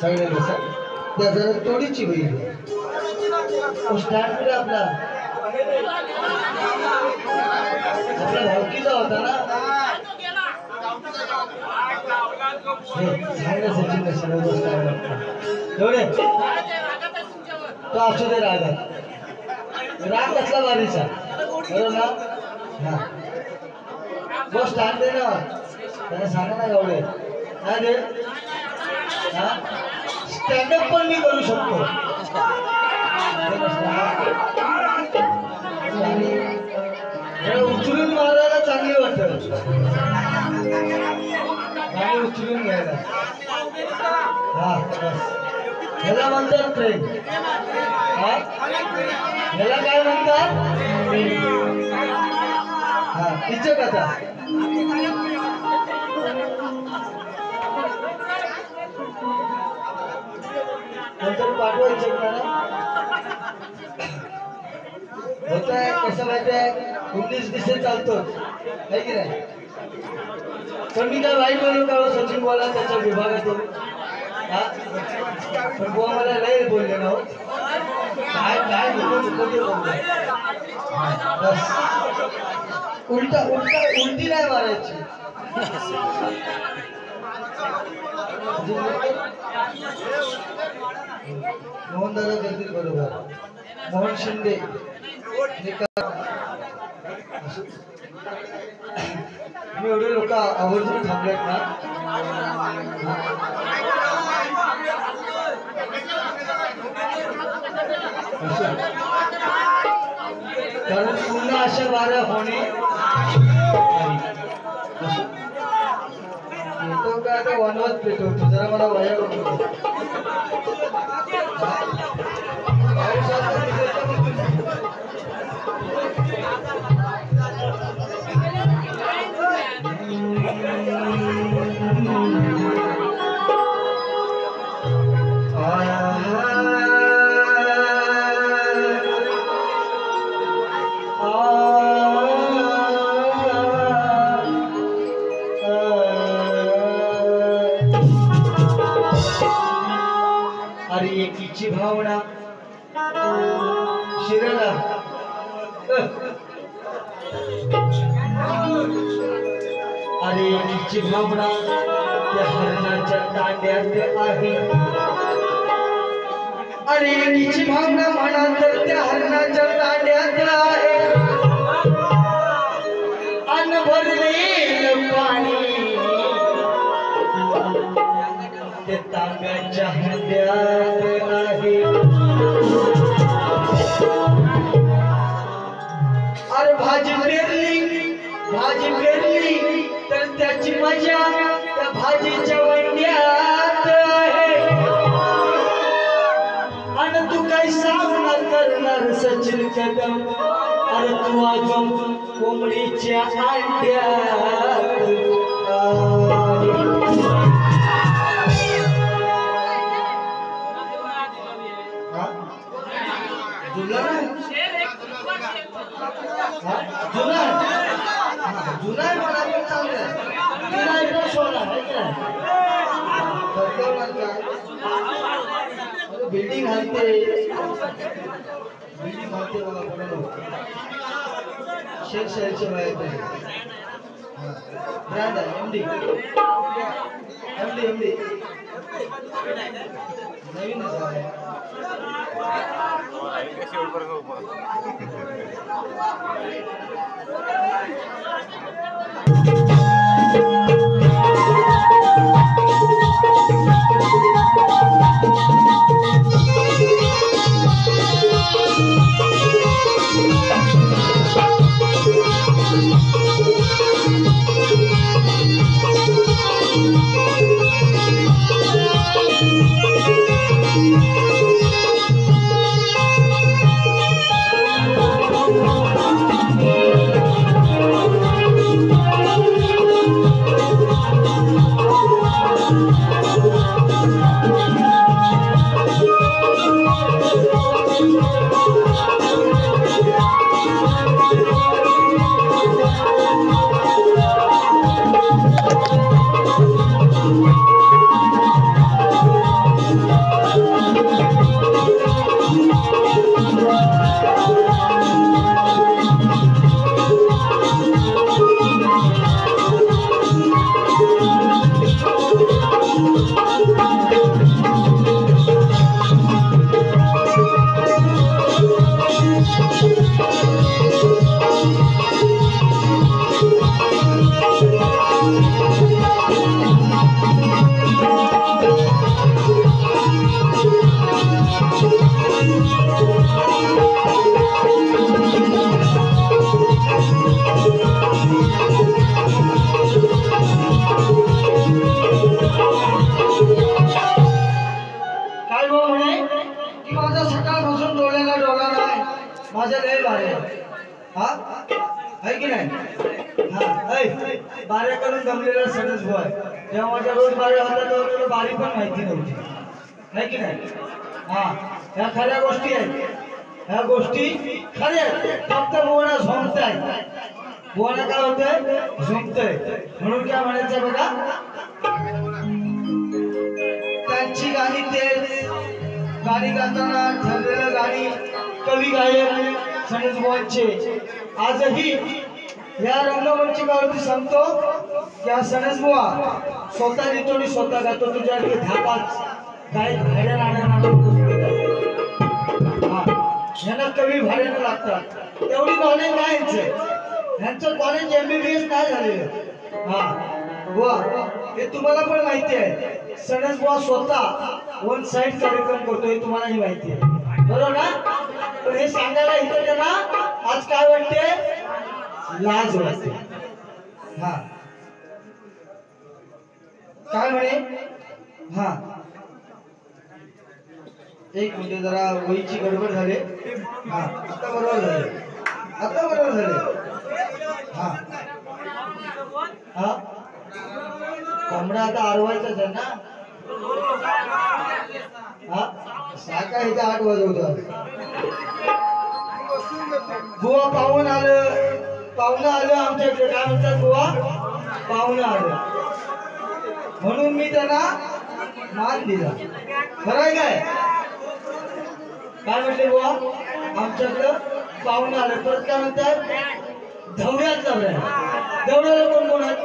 सगळ्यांना त्या जरा तोडीची होईल स्टँड पुढे आपला भावकीचा होता ना सचिन एवढे तो असू दे रागात राग कसला बारीचा बरोबर ना हा तो स्टँड दे ना त्याला सांगा ना एवढे हा दे हा स्टँडअप पण मी करू शकतो उचलून मारायला चांगली वाटत गाडी उचलून घ्यायला हा बस ह्याला म्हणतात ट्रेन हा ह्याला काय म्हणतात हा तिच्या कथा नंतर पाठवायचं मला होत आहे कसं माहिती आहे 19 दिवस चालतोच आहे की नाही पण मी काय वाईट बोलू का सचिन बोला त्याच्या विभागातून हा पण बुवा मला लय बोलले ना काय काय बोलले बस उलटा उलटा उलटी नाही मारायची मोहन दादा करतील बरोबर मोहन शिंदे मी एवढे लोक आवर्जून थांबलेत ना कारण पुन्हा अशा वाऱ्या होणे येतो का आता वनवत पेटवतो जरा मला वाया होतो अरे एकीची भावना शिरला अरे एकीची भावना त्या हरणाच्या तांड्यात आहे अरे एकीची भावना म्हणा तर त्या हरणाच्या तांड्यात आहे अन्न भरलेलं पाणी ते तांब्याच्या हंड्यात आहे अरे भाजी पेरली तर त्याची मजा त्या भाजीच्या वंड्यात आहे आणि तू काही सामना करणार सचिन कदम अरे तू अजून कोंबडीच्या अंड्यात जुना मला पण चांगलं जुना एकदा शोला बिल्डिंग हालते बघा पुढे शेख शहरचे बाहेर ब्रँड आहे एमडी नवीन लय बारे हा आहे की नाही हा ऐ बारे करून जमलेला सणस बुवा जेव्हा माझ्या रोज बारे होता तेव्हा बारी पण माहिती नव्हती आहे की नाही हा ह्या खऱ्या गोष्टी आहेत ह्या गोष्टी खऱ्या फक्त बुवाना झोंबताय बुवाना काय होतंय झोंबतंय म्हणून काय म्हणायचं बघा त्यांची गाणी तेच गाणी गाताना ठरलेलं गाणी कवी गायक सणस बुवांचे आजही या रंगमंचावरती सांगतो की हा सणस बुवा स्वतः लिहितो आणि स्वतः गातो तुझ्याकडे धापाच काय भाड्या यांना कवी भाड्यानं लागतात एवढी नॉलेज नाही यांचं कॉलेज MBBS नाही झालेलं हा बुवा हे तुम्हाला पण माहिती आहे सणस बुवा स्वतः वन साइड कार्यक्रम करतोय तुम्हालाही माहिती आहे बरोबर ना पण हे सांगायला इथं त्यांना आज काय वाटते लाज वाटते हा काय म्हणे हा एक मिनिट जरा वहीची गडबड झाली हा आता बरोबर झाले हा हा कोंबडा आता आरवायचाच आहे ना हा साका इथं 8 वाजवतात बुवा पाहुणं आलं आमच्याकडे काय म्हणतात बुवा पाहुणं आलं म्हणून मी त्यांना मान दिला खरं आहे काय म्हटले बुवा आमच्याकडं पाहुणं आलं परत काय म्हणतात धवड्याचा ब्रँड धवड्याला कोण आहे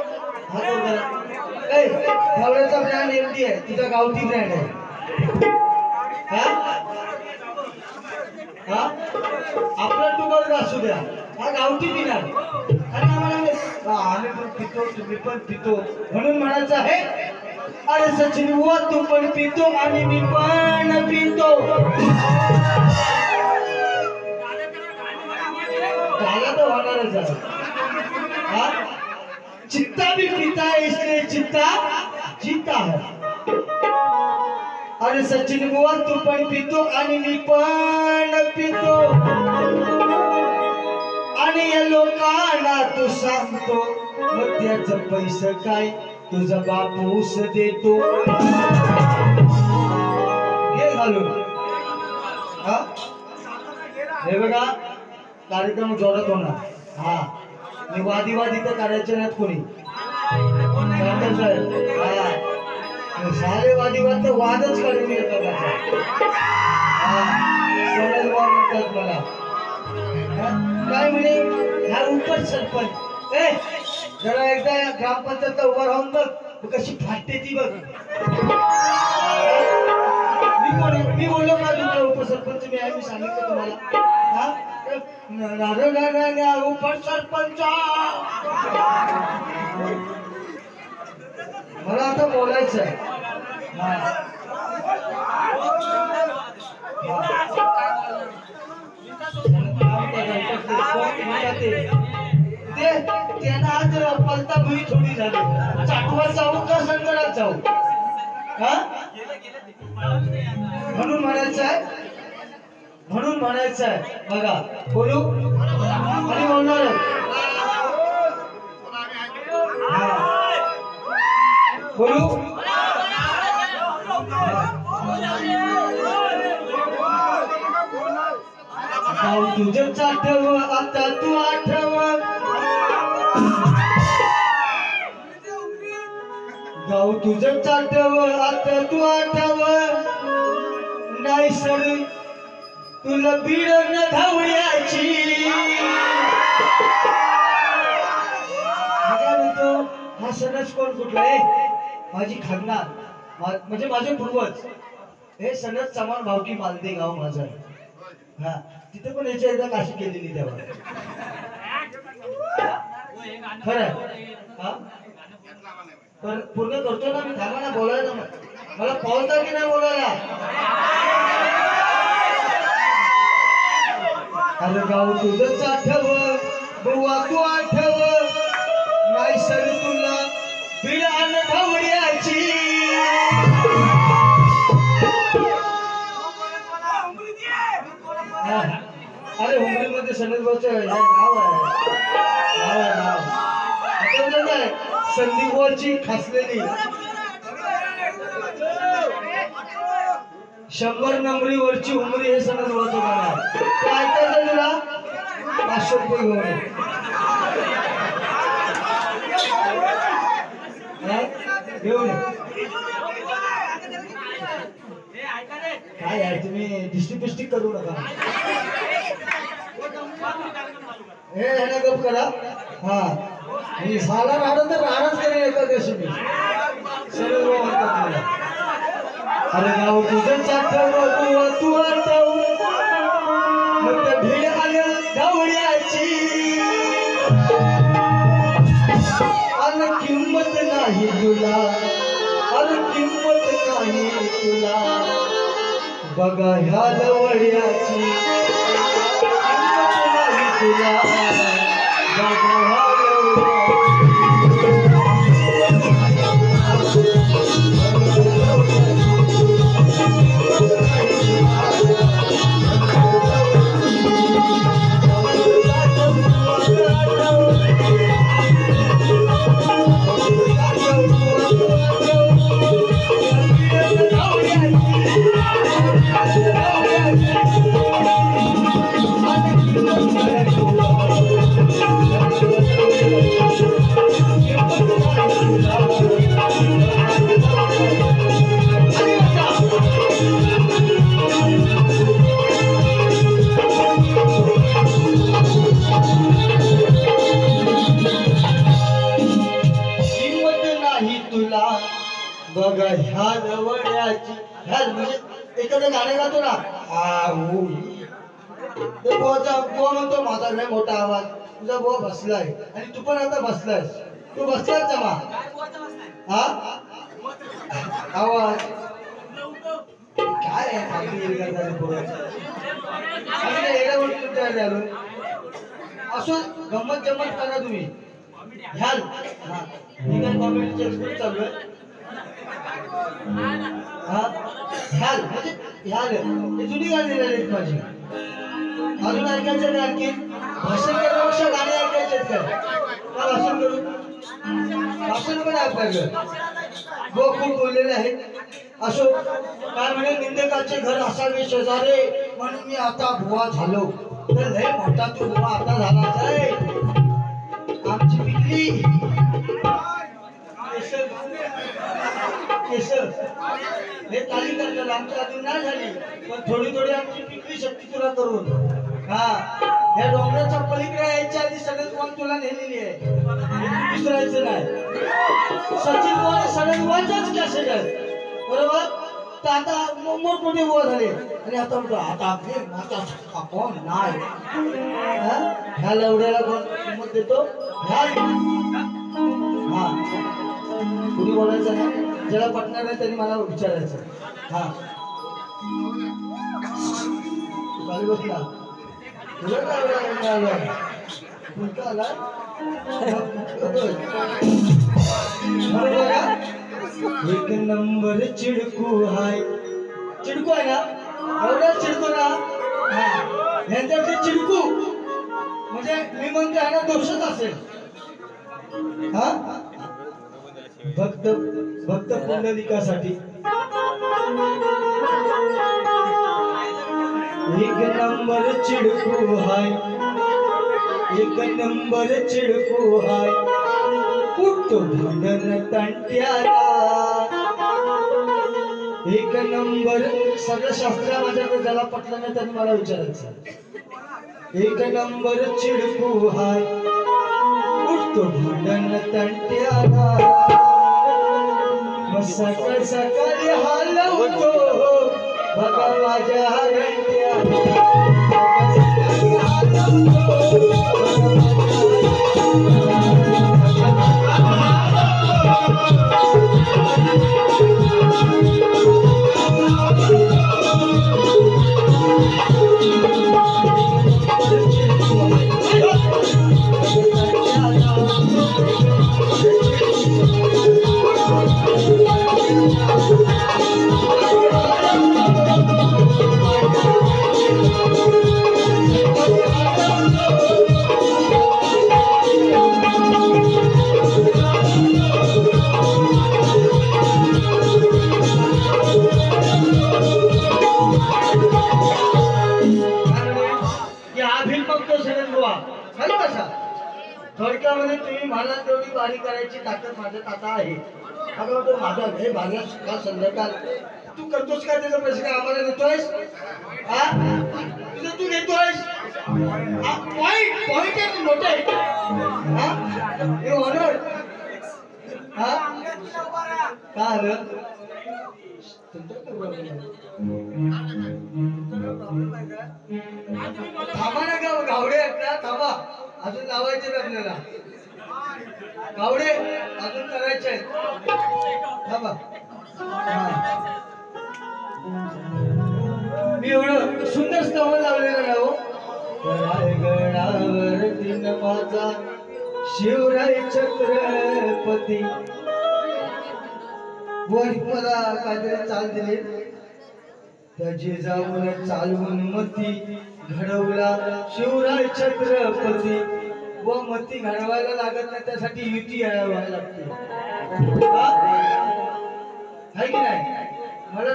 धवड्याचा ब्रँड एमडी आहे तुझा गावठी ब्रँड आहे हा आपला टुबर असू द्या हा गावठी पिणार आणि आम्हाला आम्ही पण पितो तुम्ही पण पितो म्हणून म्हणायचं आहे अरे सचिन बुवा तू पण पितो आणि मी पण पितो झाला तर होणारच आहे हा चित्ता भी पीता है इसलिए चित्ता जीता है अरे सचिन बुवा तू पण पितो आणि मी पण पितो आणि या लोकांना तू सांगतो मग त्याचं पैसे काय तुझा बापूस देतो हे घालून हा हे बघा कार्यक्रम जोरात होणार हा मी वादी तर करायचे नाहीत कोणी सारे वादीवाद तर वादच काढून येतात म्हणतात मला काय म्हणे ह्या उपर सरपंच जरा एकदा ग्रामपंचायत उभा राहून बघ कशी फाटते ती बघ मी बोललो का तुम्हाला उपसरपंच मी आहे मी सांगितलं तुम्हाला उपर सरपंच मला आता बोलायचं आहे त्यांना आज पलता भुई थोडी झाली चाटवर जाऊ का संगरात जाऊ हा म्हणून म्हणायचं आहे बघा बोलू आणि बोलणार बोलू गाव तुझंच आठव आता तू आठव गाव तुझंच आठव आता तू आठव नाही सर तुला बीड न धावण्याची हा सणस कोण कुठला आहे माझी खानदार म्हणजे माझे पूर्वज हे सणस समान भावकी मालते गाव माझं हा तिथे पण याच्या एकदा काशी केलेली तेव्हा खरं हा पण पूर्ण करतो ना मी थांबा ना बोलायला मला पावता की नाही बोलायला अरे गाव तुझंच आठव बुवा तू आठव नाही सर तुला बिडान धावण्याची अरे हुंबरीमध्ये संदीपचं नाव आहे आठवलं काय संदीपवरची खासलेली 100 नंबरीवरची उमरी हे सगळं ओळखतो मला ते ऐकायचं तुला 500 रुपये घेऊन काय आहे तुम्ही डिस्ट्रिब्युस्टिक करू नका हे ना गप करा हा आणि साला राहणं तर राहणच करेल एका दिवशी मी सर्व म्हणतात मला अरे गाव तुझं चाठव तू आठव मग भीड आलं गावड्याची अन किंमत नाही तुला अन किंमत नाही तुला बघा ह्या लवड्याची किंमत नाही तुला बघा ह्या बघा ह्या जवळची ह्या म्हणजे एखादं गाणं गातो ना ते बुवा म्हणतो माझा लय मोठा आवाज तुझा बुवा बसलाय आणि तू पण आता बसलायस तू बसलास जमा हा आवाज काय असं गंमत जम्मत करा तुम्ही ह्याल कॉमेडीचे एक्सपर्ट चालू आहे ह्याल म्हणजे ह्याल हे जुनी गाणी राहिली माझी अजून ऐकायचं नाही आणखी भाषण करण्यापेक्षा गाणी ऐकायचे काय भाषण करू भाषण पण ऐकायचं गो खूप बोललेले आहेत असो काय म्हणे निंदकाचे घर असावे शेजारे म्हणून मी आता बुवा झालो तर लय मोठा तू बुवा आता झालाच आहे आमची पिकली केसर हे ताली करतात आमच्या अजून नाही झाली पण थोडी थोडी आमची पिकली शक्ती तुला करून हा या डोंगराच्या पलीकडे यायच्या आधी सगळ्यात वन तुला नेलेली आहे विसरायचं नाही सचिन बोल सगळ्यात वनच्याच कॅसेट आहे बरोबर तर आता मोठमोठे बुवा झाले आणि आता म्हणतो आता आपले माझा कोण नाही ह्या लवड्याला कोण किंमत देतो ह्या हा कुणी बोलायचं नाही ज्याला पटणार नाही त्यांनी मला विचारायचं हा बसला तुला काय एक नंबर चिडकू हाय चिडकू आहे ना एवढा चिडतो ना यांच्याकडे चिडकू म्हणजे मी म्हणतो आहे ना दोषच असेल हा भक्त भक्त पुंडलिकासाठी एक नंबर चिडकू हाय एक नंबर चिडकू हाय कुठतो भांडण तंट्याला एक नंबर सगळं शास्त्र माझ्याकडे ज्याला पटलं नाही त्यांनी मला विचारायचं एक नंबर चिडकू हाय कुठतो भांडण तंट्याला सकाळ सकाळी हलवतो बघा माझ्या घंट्याला Oh पंडिता म्हणे तुम्ही म्हणाल तेवढी वारी करायची ताकद माझ्यात आता आहे. अगं तो माझा हे भाग्या सकाळ संध्याकाळ तू करतोस का? त्याचे पैसे काय आम्हाला देतोयस? हा तुझं तू घेतोयस? पॉइंट पॉइंट आहे मोठे हा हे ऑनर हा काय आलं थांबा ना गाव गावडे आहेत ना थांबा अजून लावायचे आपल्याला गावडे अजून करायचे आहेत थांबा. मी एवढं सुंदर स्तवन लावलेलं ना हो. रायगडावर दिन माझा शिवराय छत्रपती वरी मला काहीतरी चाल दिली त्याची जाऊन चालवून मती घडवला शिवराय छत्रपती व मती घडवायला लागत नाही त्यासाठी युती व्हायला लागते आहे की नाही. मला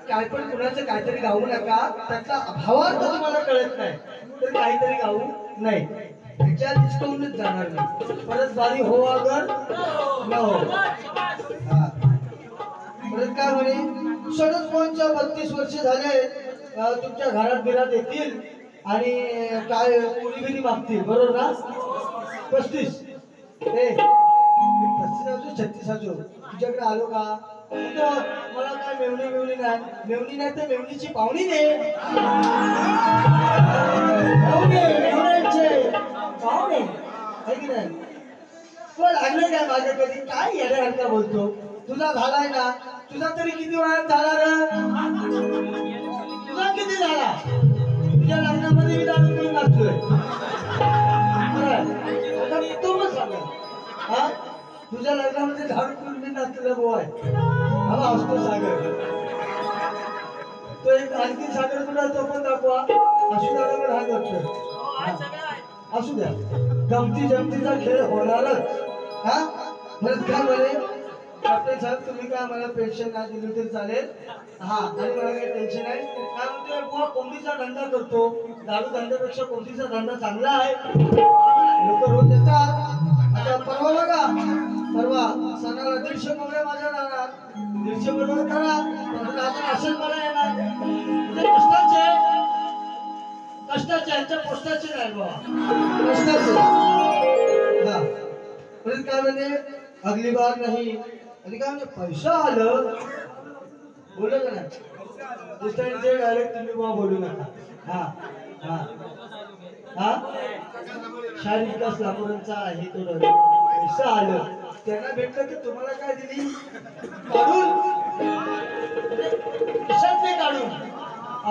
काय पण कुणाचं काहीतरी गाऊ नका त्याचा भावार्थ तुम्हाला कळत नाही तर काहीतरी गाऊ नाही त्याच्या दिसतूनच जाणार नाही. परत बारी हो अगर न हो. परत काय म्हणे सडक 32 वर्ष झाले तुमच्या घरात बिरात येतील आणि काय कोणी बिरी मागतील बरोबर ना. 35 असू 36 असू तुझ्याकडे आलो का मला काय मेवणी नाही तर मेवणीची पाहुणी दे पाहुणे आहे की नाही. पण लागले काय माझ्या कधी काय येण्यासारखा बोलतो. तुझा झालाय ना तुझा तरी किती वयात झाला रे. तुझा किती झाला तुझ्या लग्नामध्ये मी दारू पिऊन नाचतोय तो पण सांगा हा तुझ्या लग्नामध्ये दारू पिऊन मी नाचलेला बोय मला असतो सागर. तो एक आणखी सागर कुठला तो पण दाखवा. असू द्या हा करतोय असू द्या गमती जमतीचा खेळ होणारच. हा परत काय म्हणे कॅप्टन साहेब तुम्ही काय मला पेन्शन नाही दिली तरी चालेल. हा आणि मला काही टेन्शन आहे काय म्हणते बुवा कोंबडीचा धंदा करतो. दारू धंद्यापेक्षा कोंबडीचा धंदा चांगला आहे. लोक रोज येतात. आता परवा बघा परवा सणाला 150 कोंबड्या माझ्या राहणार 150 बरोबर करा पण आता असेल मला येणार म्हणजे कष्टाचे यांच्या पोस्टाचे नाही बाबा कष्टाचे. हा परत काय म्हणे अगली बार नाही आणि काय म्हणजे पैसा आलं बोललं का नाही दुसऱ्यांचे डायरेक्ट तुम्ही बाबा बोलू नका. हा हा हा शारीरिक विकास लाखोंचा आहे तो पैसा आलं त्यांना भेटलं की तुम्हाला काय दिली काढून कशातले काढून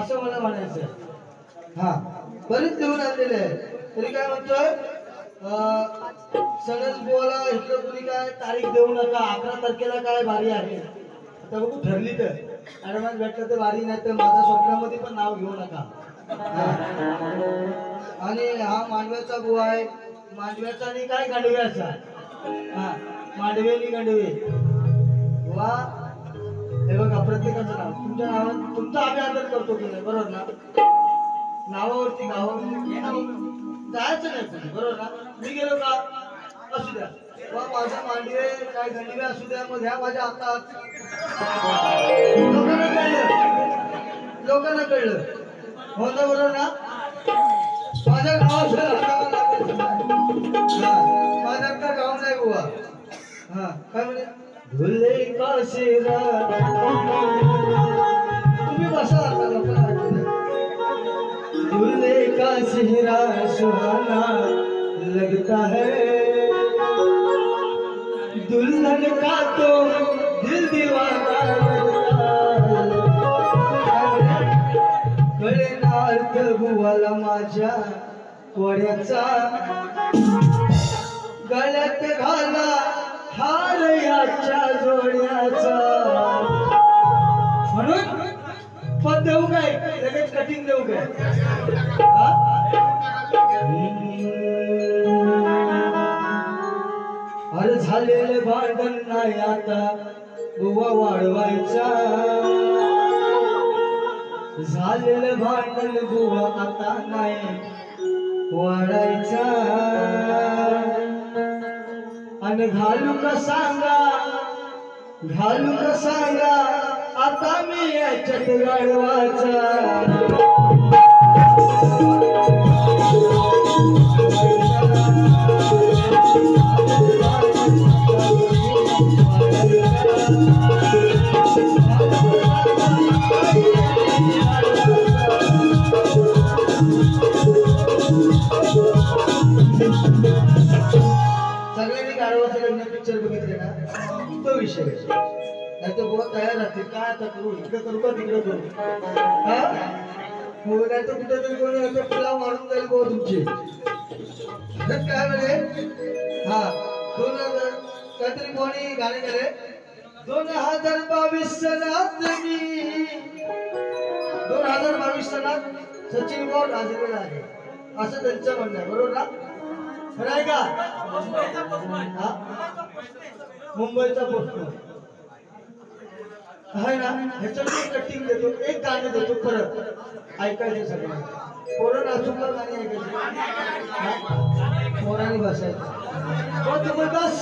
असं मला म्हणायचं. हा बरेच लिहून आणलेले आहे तरी काय म्हणतोय सणस बुवाला इकडं कुणी काय तारीख देऊ नका. 11 तारखेला काय वारी आहे आता बघू ठरली तर ऍडव्हान्स भेटलं तर वारी नाही तर माझ्या स्वप्नामध्ये पण नाव घेऊ नका. आणि हा मांडव्याचा बुवा आहे. मांडव्याचा आणि काय गांडव्याचा हा मांडवे आणि गांडवे बुवा हे बघा प्रत्येकाचं नाव तुमच्या नावात तुमचा आम्ही आदर करतो की नाही बरोबर ना. नावावरती गावावरती जायचं नाही कुठे बरोबर ना. मी गेलो का असू द्या वा माझा मांडवे काय गंडवे असू द्या मग ह्या माझ्या हातात लोकांना कळलं होतं बरोबर ना. माझ्या गावाचं माझ्या का गाव नाही बुवा. हा काय म्हणे धुले काशीरा तुम्ही बसा आता लोकांना धुले का चेहरा सुहाना लगता है दुल्हन का तो दिल दीवाना कळे नार्थ बुवाला माझ्या कोड्याचा गळ्यात घाला हार याच्या जोड्याचा म्हणून पण देऊ काय लगेच कटिंग देऊ काय अरे झालेले भांडण नाही आता बुवा वाढवायचा. झालेलं भांडण बुवा आता नाही वाढायचा. आणि घालू का सांगा आता मी याच्यात गाढवाचा सगळ्यांनी गाढवाचं लग्न पिक्चर बघितले ना तो विषय नाही तर बहुत तयार राहते काय आता करू इकडे करू का तिकडे करू हा नाही तर कुठेतरी कोणी पुलाव मारून जाईल भाऊ तुमची काय म्हणे हा 2000 काहीतरी कोणी गाणे केले 2022 सणात मी 2022 सणात सचिन भाऊ राजगड आहे असं त्यांचं म्हणणं आहे बरोबर ना खरं आहे का मुंबईचा पोस्टर आहे ना ह्याच्यामध्ये कटिंग देतो एक गाणं देतो परत ऐकायचं सगळं पोरं नाचूकर गाणी ऐकायची पोरांनी बसायचं तुम्ही बस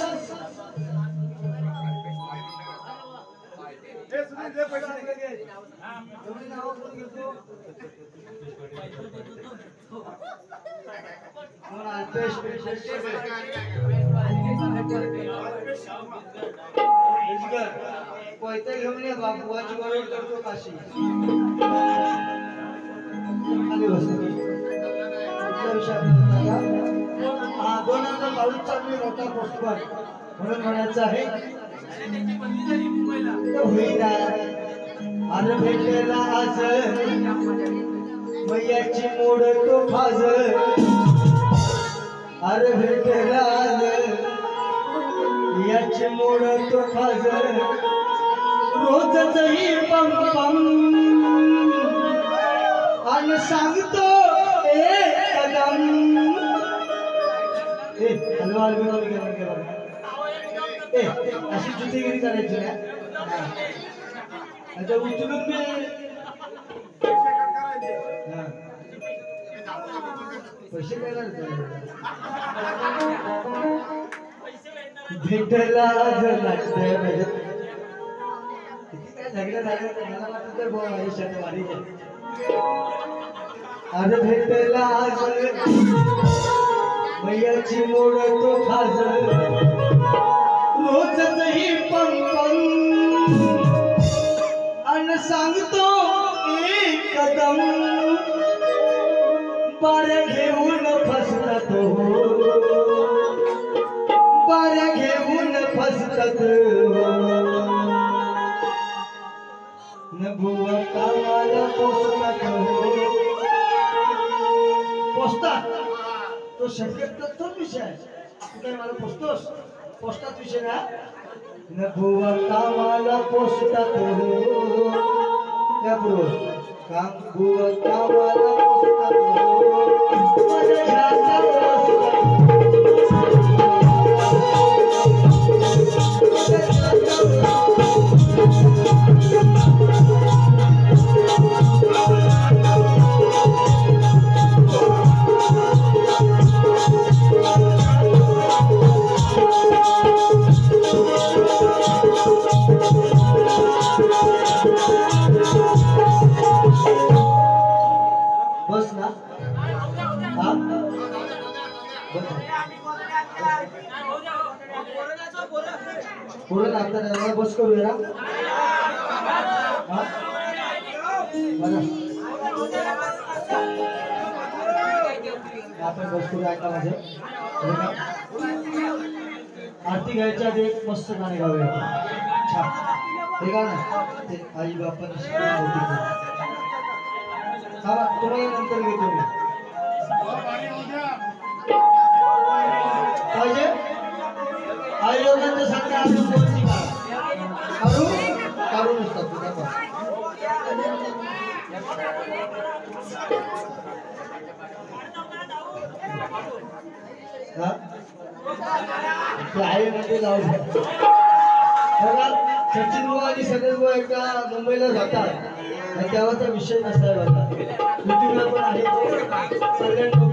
कोयते घेऊन ये बाबुवाची बरोबर करतो काशी हा 2022 चा मी मोठा पोस्टवर म्हणून म्हणायचं आहे अरे भेटलेला आज मैयाची मोड तो फाज अरे भेटलेला आज याची मोड तो फाज रोजचही पम पम आणि सांगतो एक कदम हलवा हलवा अशी जुतेगिरी करायची ना अच्छा उचलून मी पैसे काय भेटला अरे भेटला मैयाची मोड तो खाज रोजचही पम पम आणि सांगतो एक कदम बाऱ्या घेऊन फसतात बाऱ्या घेऊन फसतात न बुवा कामाला पोचतात पोचतात तो शक्यतो तोच विषय आहे तू काय मला पोचतोस पोचतात विषय ना न बुवा कामाला पोचतात त्या बरोबर काम बुवा कामाला पोचतात बस ना हा पुढे लागतात बस करूया आपण बस करू ऐका माझे आरती घ्यायच्या आधी एक मस्त गाणे गाऊया छान हे गाणं ते आई बापाने हा तुम्हाला नंतर घेतो मी पाहिजे आई लोकांचं सांगता आपण कोणती काढून असतात तुझ्या आहे म्हणजे जाऊ बघा सचिन भाऊ आणि सगळे भाऊ एकदा मुंबईला जातात तेव्हाचा विषय नसायला युट्यूबला पण आहे सगळ्यांना